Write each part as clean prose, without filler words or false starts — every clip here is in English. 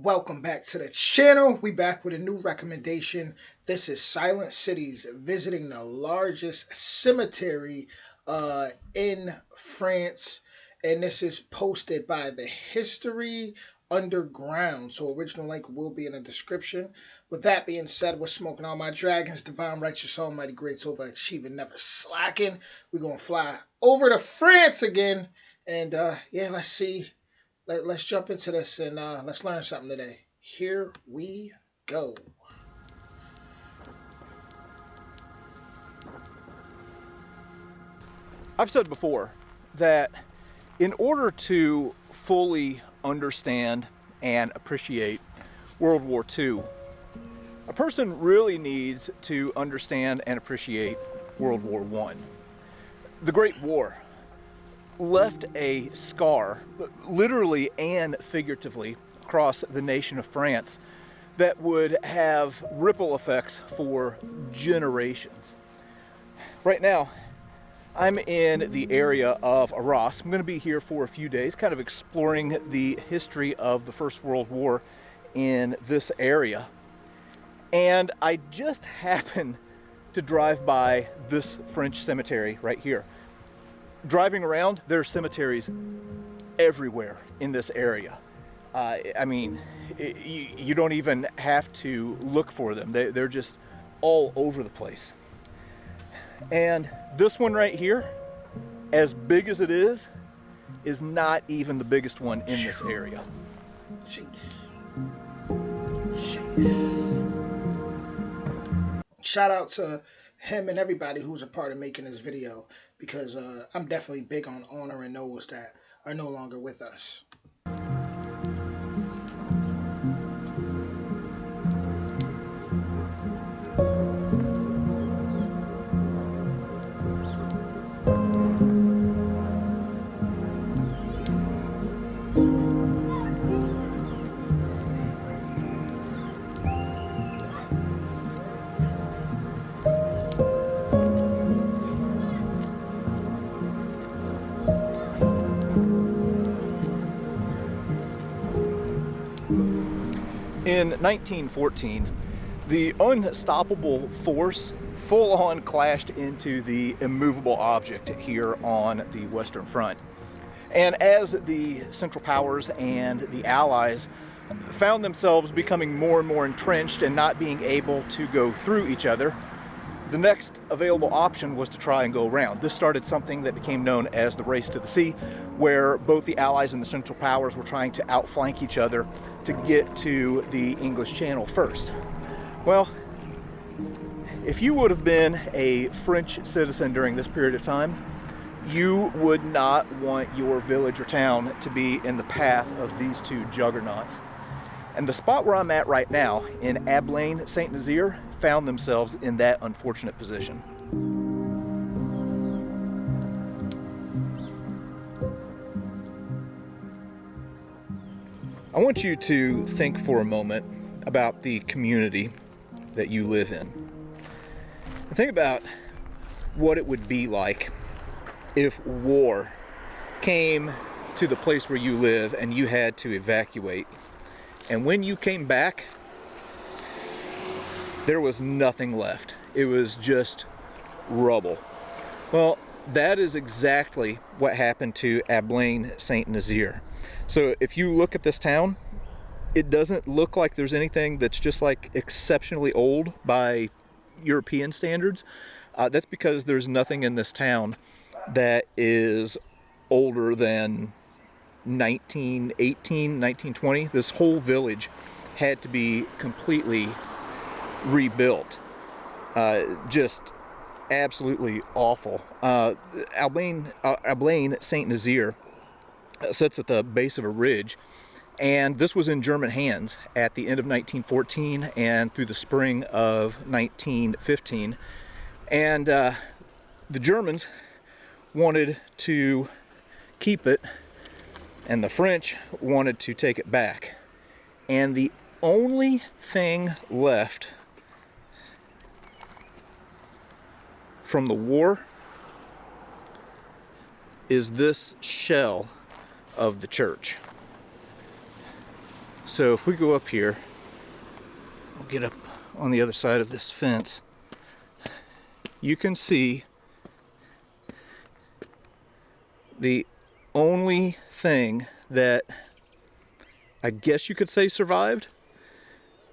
Welcome back to the channel. We back with a new recommendation. This is Silent Cities visiting the largest cemetery in France, and this is posted by the History Underground. So original link will be in the description. With that being said, we're smoking all my dragons, divine, righteous, almighty, greats, overachieving, never slacking. We're gonna fly over to France again, and let's see. Let's jump into this and let's learn something today. Here we go. I've said before that in order to fully understand and appreciate World War II, a person really needs to understand and appreciate World War I. The Great War left a scar, literally and figuratively, across the nation of France that would have ripple effects for generations. Right now, I'm in the area of Arras. I'm going to be here for a few days, kind of exploring the history of the First World War in this area. And I just happened to drive by this French cemetery right here. Driving around, there are cemeteries everywhere in this area. You don't even have to look for them. They're just all over the place. And this one right here, as big as it is not even the biggest one in this area. Jeez. Shout out to him and everybody who's a part of making this video, because I'm definitely big on honoring those that are no longer with us. In 1914, the unstoppable force full-on clashed into the immovable object here on the Western Front. And as the Central Powers and the Allies found themselves becoming more and more entrenched and not being able to go through each other, the next available option was to try and go around. This started something that became known as the Race to the Sea, where both the Allies and the Central Powers were trying to outflank each other to get to the English Channel first. Well, if you would have been a French citizen during this period of time, you would not want your village or town to be in the path of these two juggernauts. And the spot where I'm at right now, in Ablain, Saint-Nazaire, found themselves in that unfortunate position. I want you to think for a moment about the community that you live in. Think about what it would be like if war came to the place where you live and you had to evacuate. And when you came back, there was nothing left. It was just rubble. Well, that is exactly what happened to Ablain Saint-Nazaire. So if you look at this town, it doesn't look like there's anything that's just like exceptionally old by European standards. That's because there's nothing in this town that is older than 1918, 1920. This whole village had to be completely rebuilt. Just absolutely awful. Ablain Saint-Nazaire sits at the base of a ridge, and this was in German hands at the end of 1914 and through the spring of 1915. And the Germans wanted to keep it, and the French wanted to take it back. And the only thing left from the war is this shell of the church. So if we go up here, we'll get up on the other side of this fence, you can see the only thing that I guess you could say survived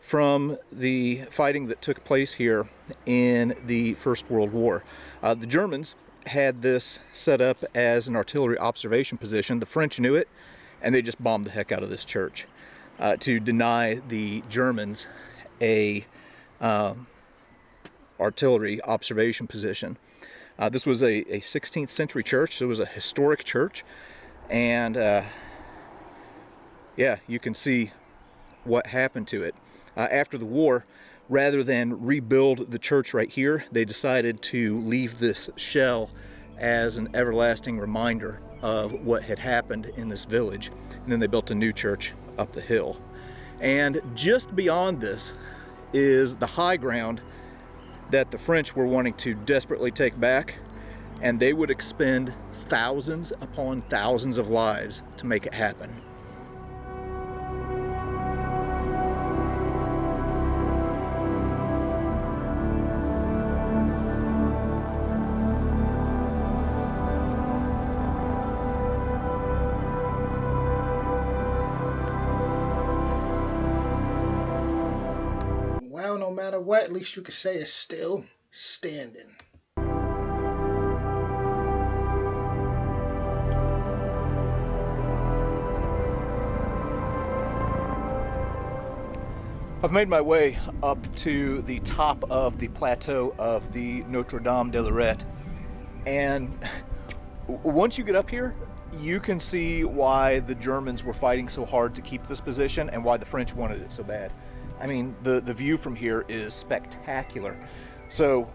from the fighting that took place here in the First World War. The Germans had this set up as an artillery observation position. The French knew it, and they just bombed the heck out of this church to deny the Germans a artillery observation position. This was a 16th century church, so it was a historic church, and yeah, you can see what happened to it. After the war, rather than rebuild the church right here, they decided to leave this shell as an everlasting reminder of what had happened in this village. And then they built a new church up the hill. And just beyond this is the high ground that the French were wanting to desperately take back, and they would expend thousands upon thousands of lives to make it happen. Well, no matter what, at least you could say it's still standing. I've made my way up to the top of the plateau of the Notre de Lorette, and once you get up here, you can see why the Germans were fighting so hard to keep this position and why the French wanted it so bad. I mean, the view from here is spectacular. So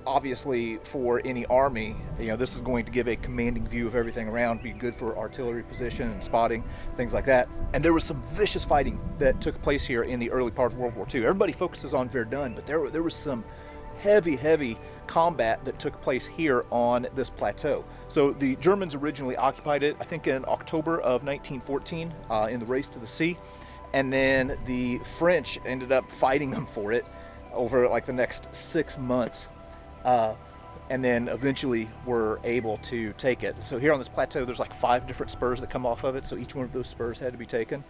obviously for any army, this is going to give a commanding view of everything around, be good for artillery position and spotting, things like that. And there was some vicious fighting that took place here in the early part of World War II. Everybody focuses on Verdun, but there was some heavy combat that took place here on this plateau. So the Germans originally occupied it, I think in October of 1914, in the Race to the Sea. And then the French ended up fighting them for it over like the next 6 months. And then eventually were able to take it. So here on this plateau, there's like 5 different spurs that come off of it, so each one of those spurs had to be taken.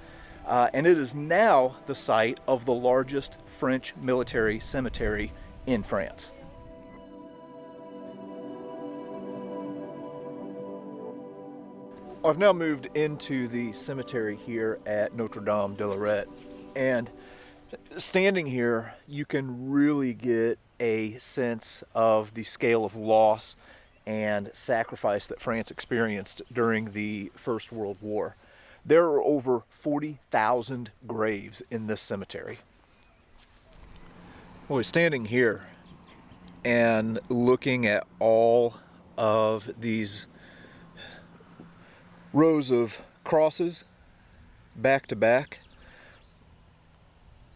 And it is now the site of the largest French military cemetery in France. I've now moved into the cemetery here at Notre de Lorette, and standing here, you can really get a sense of the scale of loss and sacrifice that France experienced during the First World War. There are over 40,000 graves in this cemetery. Well, standing here and looking at all of these rows of crosses back to back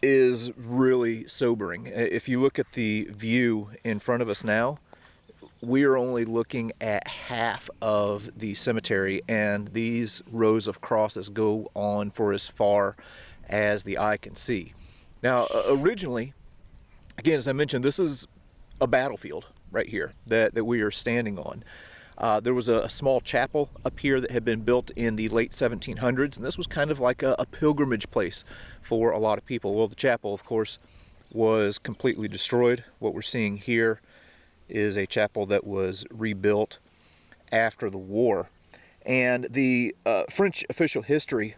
is really sobering. If you look at the view in front of us now, we are only looking at half of the cemetery, and these rows of crosses go on for as far as the eye can see. Now, originally, again, as I mentioned, this is a battlefield right here that we are standing on. There was a small chapel up here that had been built in the late 1700s, and this was kind of like a pilgrimage place for a lot of people. Well, the chapel, of course, was completely destroyed. What we're seeing here is a chapel that was rebuilt after the war. And the French official history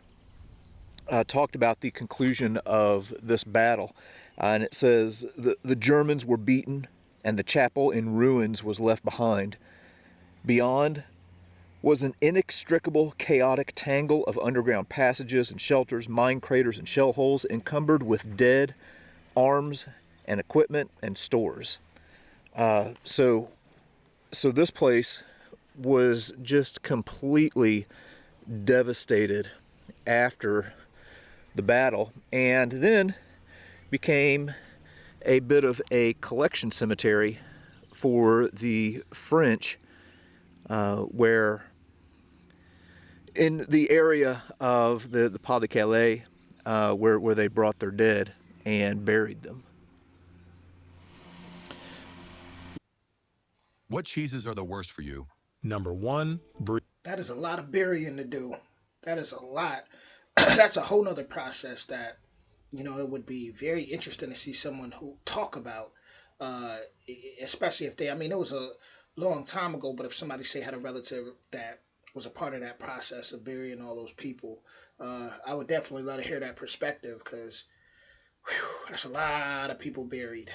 talked about the conclusion of this battle, and it says, the Germans were beaten, and the chapel in ruins was left behind. Beyond was an inextricable, chaotic tangle of underground passages and shelters, mine craters and shell holes, encumbered with dead, arms and equipment and stores. So this place was just completely devastated after the battle, and then became a bit of a collection cemetery for the French, where in the area of the Pas de Calais, where they brought their dead and buried them. What cheeses are the worst for you? Number one, brie. That is a lot of burying to do. That is a lot. That's a whole nother process that, it would be very interesting to see someone who talk about, uh, especially if they, I mean, it was a long time ago, but if somebody, say, had a relative that was a part of that process of burying all those people, I would definitely love to hear that perspective because that's a lot of people buried.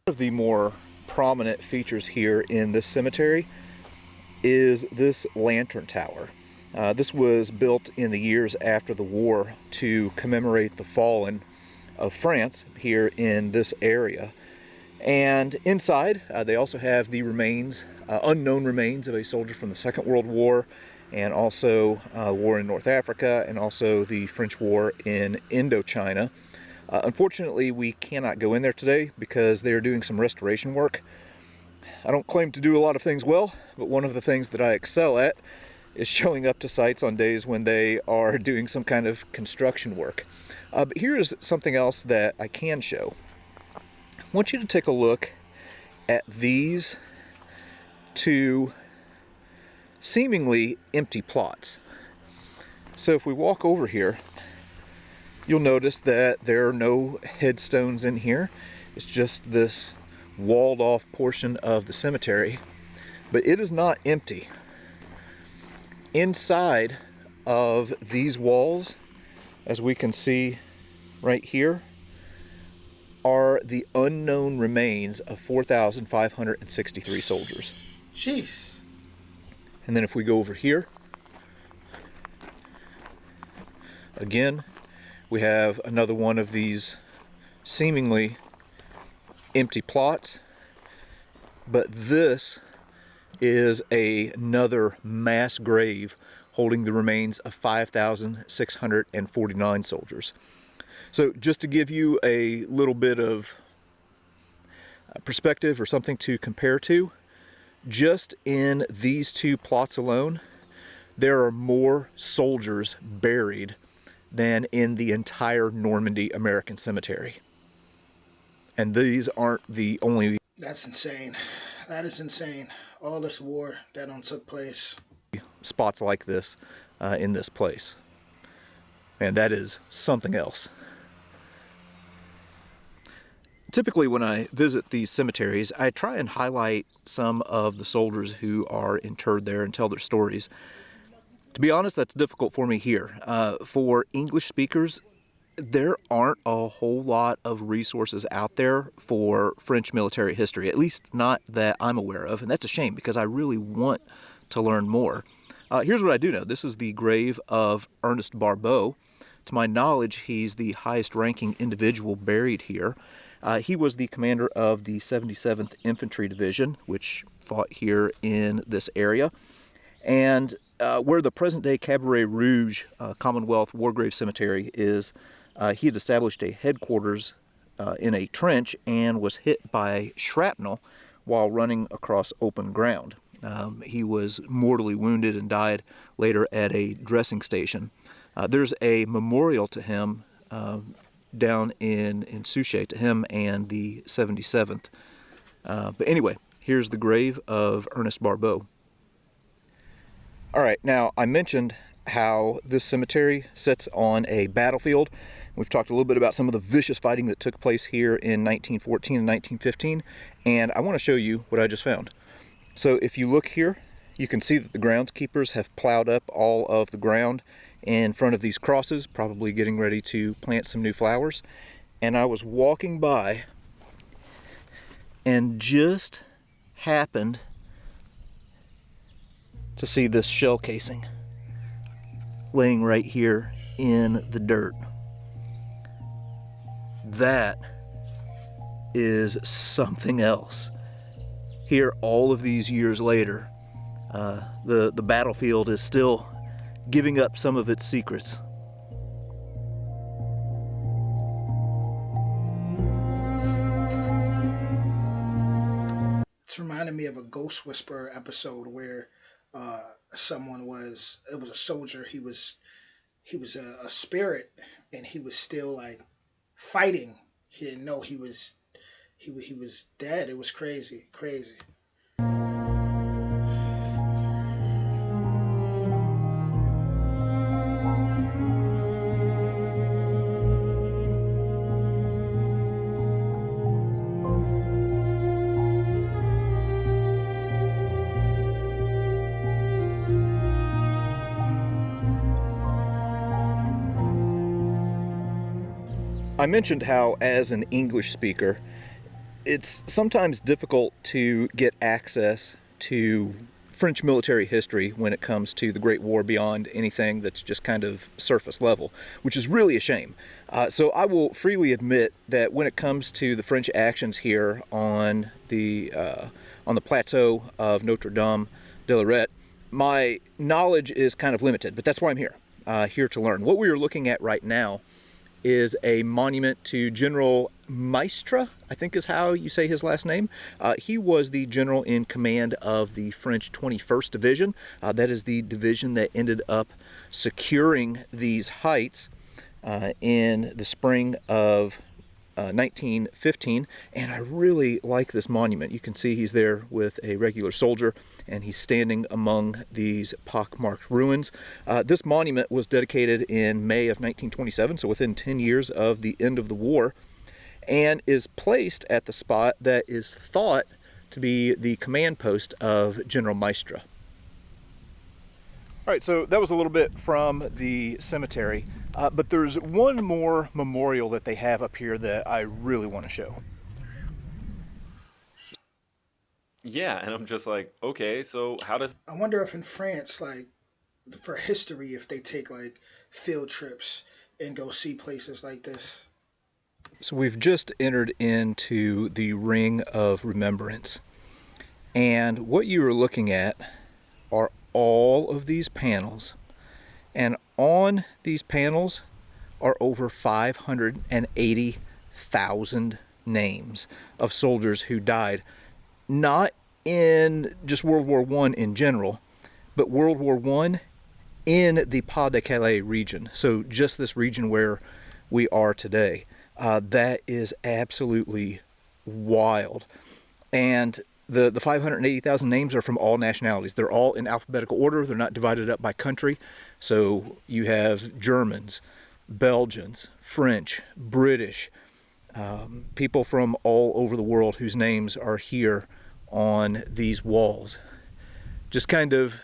One of the more prominent features here in this cemetery is this lantern tower. This was built in the years after the war to commemorate the fallen of France here in this area. And inside, they also have the remains, unknown remains of a soldier from the Second World War, and also war in North Africa, and also the French War in Indochina. Unfortunately, we cannot go in there today because they are doing some restoration work. I don't claim to do a lot of things well, but one of the things that I excel at is showing up to sites on days when they are doing some kind of construction work. But here's something else that I can show. I want you to take a look at these two seemingly empty plots. So if we walk over here, you'll notice that there are no headstones in here. It's just this walled off portion of the cemetery, but it is not empty. Inside of these walls, as we can see right here, are the unknown remains of 4,563 soldiers. Jeez. And then if we go over here, again, we have another one of these seemingly empty plots, but this is another mass grave holding the remains of 5,649 soldiers. So just to give you a little bit of perspective or something to compare to, just in these two plots alone, there are more soldiers buried than in the entire Normandy American Cemetery. And these aren't the only That's insane. That is insane. All this war that done took place. spots like this in this place. And that is something else. Typically when I visit these cemeteries, I try and highlight some of the soldiers who are interred there and tell their stories. To be honest, that's difficult for me here. For English speakers, there aren't a whole lot of resources out there for French military history, at least not that I'm aware of, and that's a shame because I really want to learn more. Here's what I do know. This is the grave of Ernest Barbeau. To my knowledge, he's the highest ranking individual buried here. He was the commander of the 77th Infantry Division, which fought here in this area. And where the present-day Cabaret Rouge Commonwealth Wargrave Cemetery is, he had established a headquarters in a trench and was hit by shrapnel while running across open ground. He was mortally wounded and died later at a dressing station. There's a memorial to him down in Souchez, to him and the 77th. But anyway, here's the grave of Ernest Barbeau. All right, now I mentioned how this cemetery sits on a battlefield. We've talked a little bit about some of the vicious fighting that took place here in 1914 and 1915, and I want to show you what I just found. So if you look here, you can see that the groundskeepers have plowed up all of the ground in front of these crosses, probably getting ready to plant some new flowers. And I was walking by and just happened to see this shell casing laying right here in the dirt. That is something else. Here, all of these years later, the battlefield is still giving up some of its secrets. It's reminding me of a Ghost Whisperer episode where someone was, it was a soldier. He was a spirit, and he was still like fighting. He didn't know he was dead. It was crazy, crazy. I mentioned how, as an English speaker, it's sometimes difficult to get access to French military history when it comes to the Great War beyond anything that's just kind of surface level, which is really a shame. So I will freely admit that when it comes to the French actions here on the plateau of Notre Dame de Lorette, my knowledge is kind of limited, but that's why I'm here, here to learn. What we are looking at right now is a monument to General Maistre, I think is how you say his last name. He was the general in command of the French 21st Division. That is the division that ended up securing these heights in the spring of 1915, and I really like this monument. You can see he's there with a regular soldier, and he's standing among these pockmarked ruins. This monument was dedicated in May of 1927, so within 10 years of the end of the war, and is placed at the spot that is thought to be the command post of General Maistre. All right, so that was a little bit from the cemetery, but there's one more memorial that they have up here that I really want to show. Yeah, and I'm just like, okay, so how does I wonder if in France, like for history, if they take like field trips and go see places like this. So we've just entered into the Ring of Remembrance, and what you are looking at are all of these panels, and on these panels are over 580,000 names of soldiers who died, not in just World War I in general, but World War I in the Pas-de-Calais region. So just this region where we are today. That is absolutely wild. And the 580,000 names are from all nationalities. They're all in alphabetical order. They're not divided up by country. So you have Germans, Belgians, French, British, people from all over the world whose names are here on these walls. Just kind of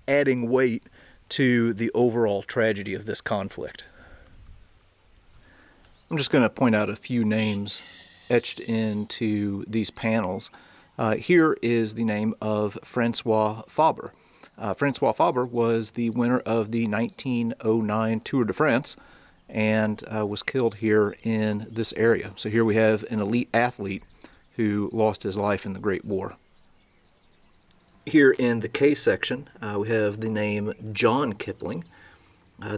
adding weight to the overall tragedy of this conflict. I'm just going to point out a few names etched into these panels. Here is the name of Francois Fabre. Francois Fabre was the winner of the 1909 Tour de France and was killed here in this area. So here we have an elite athlete who lost his life in the Great War. Here in the K section, we have the name John Kipling.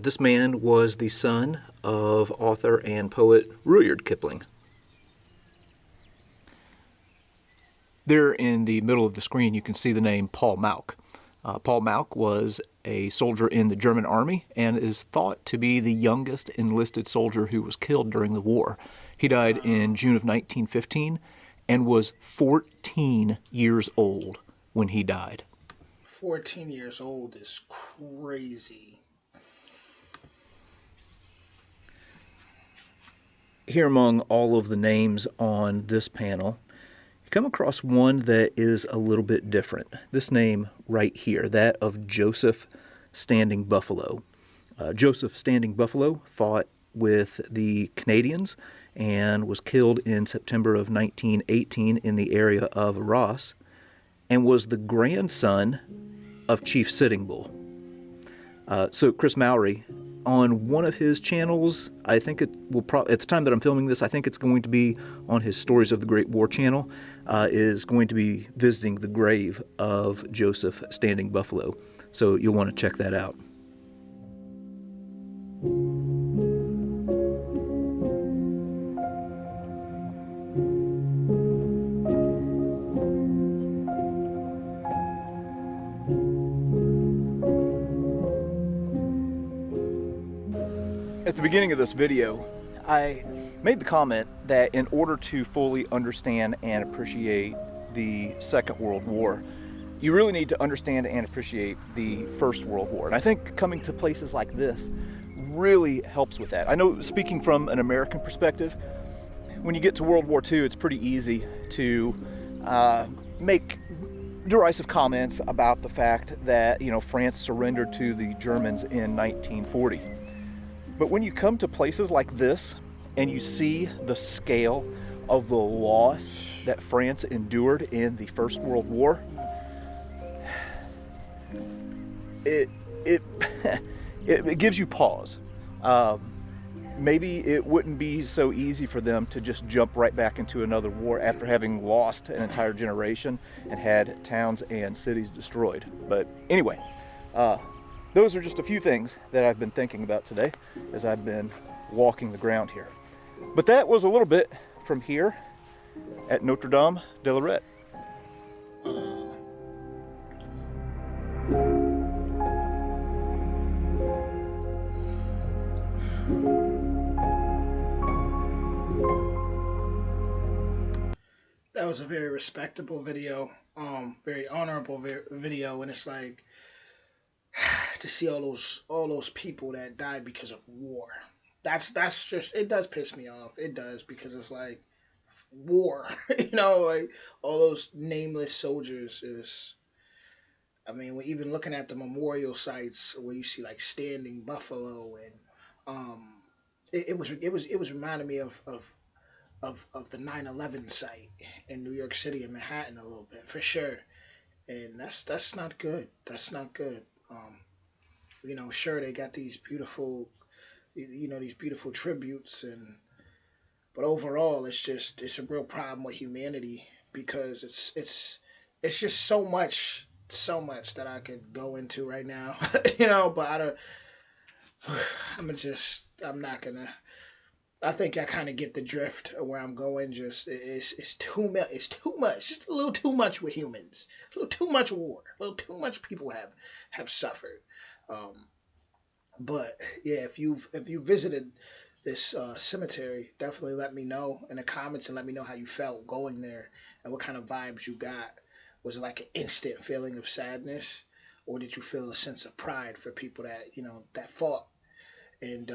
This man was the son of author and poet Rudyard Kipling. There in the middle of the screen, you can see the name Paul Malk. Paul Malk was a soldier in the German army and is thought to be the youngest enlisted soldier who was killed during the war. He died in June of 1915 and was 14 years old when he died. 14 years old is crazy. Here among all of the names on this panel, you come across one that is a little bit different. This name right here, that of Joseph Standing Buffalo. Joseph Standing Buffalo fought with the Canadians and was killed in September of 1918 in the area of Arras, and was the grandson of Chief Sitting Bull. So Chris Mowry, on one of his channels, I think it will at the time that I'm filming this, I think it's going to be on his Stories of the Great War channel, is going to be visiting the grave of Joseph Standing Buffalo. So you'll want to check that out. At the beginning of this video, I made the comment that in order to fully understand and appreciate the Second World War, you really need to understand and appreciate the First World War. And I think coming to places like this really helps with that. I know, speaking from an American perspective, when you get to World War II, it's pretty easy to make derisive comments about the fact that, you know, France surrendered to the Germans in 1940. But when you come to places like this and you see the scale of the loss that France endured in the First World War, it it gives you pause. Maybe it wouldn't be so easy for them to just jump right back into another war after having lost an entire generation and had towns and cities destroyed. But anyway, those are just a few things that I've been thinking about today as I've been walking the ground here. But that was a little bit from here at Notre Dame de Lorette. That was a very respectable video, very honorable video, and it's like to see all those people that died because of war. That's just, it does piss me off. It does, because it's like war, like all those nameless soldiers is. I mean, we're even looking at the memorial sites where you see like standing buffalo, and it was reminding me of the 9/11 site in New York City and Manhattan a little bit for sure, and that's not good. That's not good. Sure, they got these beautiful, these beautiful tributes, but overall, it's a real problem with humanity, because it's just so much that I could go into right now, but I'm not gonna. I think I kind of get the drift of where I'm going. Just it's too much. It's too much. Just a little too much with humans. A little too much war. A little too much people have suffered. But yeah, if you visited this cemetery, definitely let me know in the comments and let me know how you felt going there and what kind of vibes you got. Was it like an instant feeling of sadness, or did you feel a sense of pride for people that fought and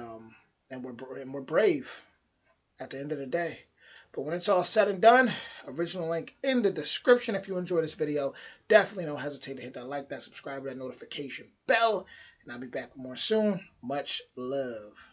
we're brave at the end of the day? But when it's all said and done, original link in the description. If you enjoyed this video, definitely don't hesitate to hit that like, that subscribe, that notification bell, and I'll be back with more soon. Much love.